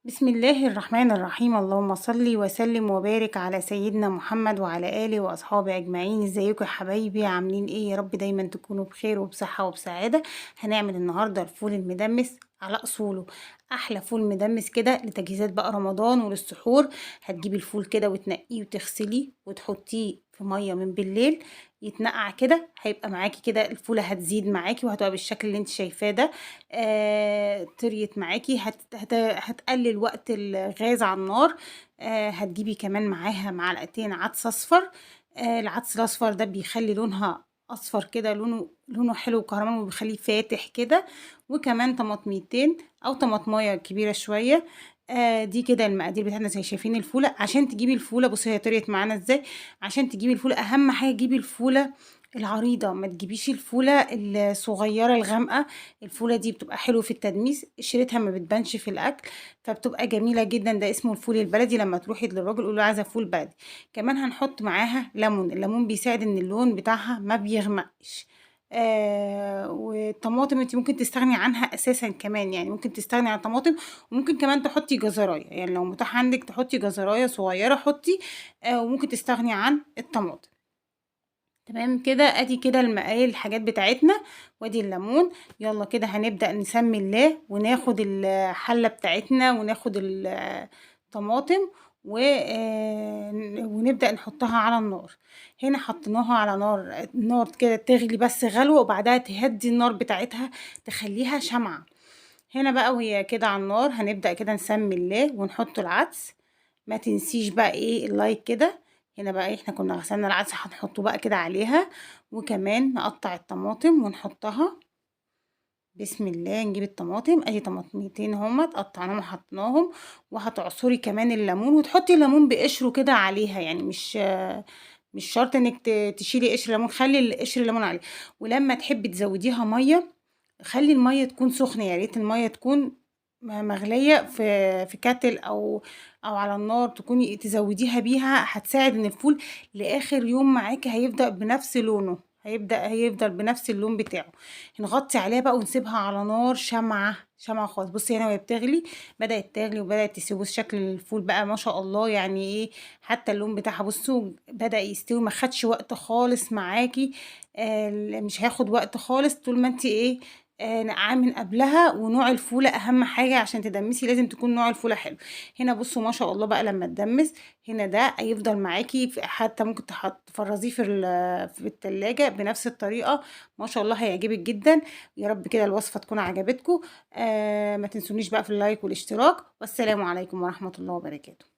بسم الله الرحمن الرحيم. اللهم صل وسلم وبارك على سيدنا محمد وعلى آله وأصحابه أجمعين. ازيكم يا حبايبي؟ عاملين ايه؟ يا رب دايما تكونوا بخير وبصحة وبسعادة. هنعمل النهاردة الفول المدمس على أصوله، أحلى فول مدمس كده لتجهيزات بقى رمضان وللسحور. هتجيبي الفول كده وتنقيه وتغسليه وتحطيه في مية من بالليل يتنقع كده، هيبقى معاكي كده الفولة هتزيد معاكي وهتبقى بالشكل اللي انت شايفاه ده. طريت معاكي هتقلل وقت الغاز على النار. هتجيبي كمان معاها معلقتين عدس اصفر. العدس الاصفر ده بيخلي لونها اصفر كده، لونه حلو وكراميل وبيخليه فاتح كده. وكمان طماطميتين او طماطمايه كبيره شويه. دي كده المقادير بتاعتنا زي شايفين الفوله. عشان تجيبي الفوله بصي هي طريت معانا ازاي. عشان تجيبي الفوله اهم حاجه تجيبي الفوله العريضه، ما تجيبيش الفوله الصغيره الغامقه. الفولة دي بتبقى حلو في التدميس، قشرتها ما بتبانش في الأكل، فبتبقى جميلة جدا. ده اسمه الفول البلدي. لما تروحي للراجل قولوا له عايزة فول بلدي. كمان هنحط معاها ليمون، الليمون بيساعد ان اللون بتاعها ما بيغمقش. والطماطم انت ممكن تستغني عنها اساسا كمان، يعني ممكن تستغني عن الطماطم. وممكن كمان تحطي جزرايه، يعني لو متاح عندك تحطي جزرايه صغيره حطي. وممكن تستغني عن الطماطم. تمام كده، ادي كده المقايير الحاجات بتاعتنا وادي الليمون. يلا كده هنبدأ نسمي الله وناخد الحلة بتاعتنا وناخد الطماطم ونبدأ نحطها على النار. هنا حطيناها على نار كده تغلي بس غلوة، وبعدها تهدي النار بتاعتها تخليها شمعة. هنا بقى وهي كده على النار هنبدأ كده نسمي الله ونحط العدس. ما تنسيش بقى ايه اللايك كده. هنا بقى احنا كنا غسلنا العدس هنحطه بقى كده عليها. وكمان نقطع الطماطم ونحطها. بسم الله. نجيب الطماطم، ادي طماطميتين هما قطعناهم وحطيناهم. وهتعصري كمان الليمون وتحطي الليمون بقشره كده عليها، يعني مش شرط انك تشيلي قشر الليمون، خلي قشر الليمون عليه. ولما تحبي تزوديها ميه خلي الميه تكون سخنه، يا ريت الميه تكون مغليه في كاتل او على النار، تكوني تزوديها بيها هتساعد ان الفول لاخر يوم معاكي هيفضل بنفس لونه، هيفضل بنفس اللون بتاعه. نغطي عليها بقى ونسيبها على نار شمعة شمعة خالص. بصي هنا وهي بتغلي بدأت تغلي وبدأت تستوي. بص شكل الفول بقى ما شاء الله، يعني ايه، حتى اللون بتاعها بصوا بدأ يستوي، ما خدش وقت خالص معاكي. مش هياخد وقت خالص طول ما انت ايه نقعاه من قبلها. ونوع الفولة اهم حاجة عشان تدمسي، لازم تكون نوع الفولة حلو. هنا بصوا ما شاء الله بقى لما تدمس هنا ده هيفضل معاكي حتى ممكن تفرزيه في التلاجة بنفس الطريقة. ما شاء الله هيعجبك جدا. يا رب كده الوصفة تكون عجبتكم. ما تنسونيش بقى في اللايك والاشتراك، والسلام عليكم ورحمة الله وبركاته.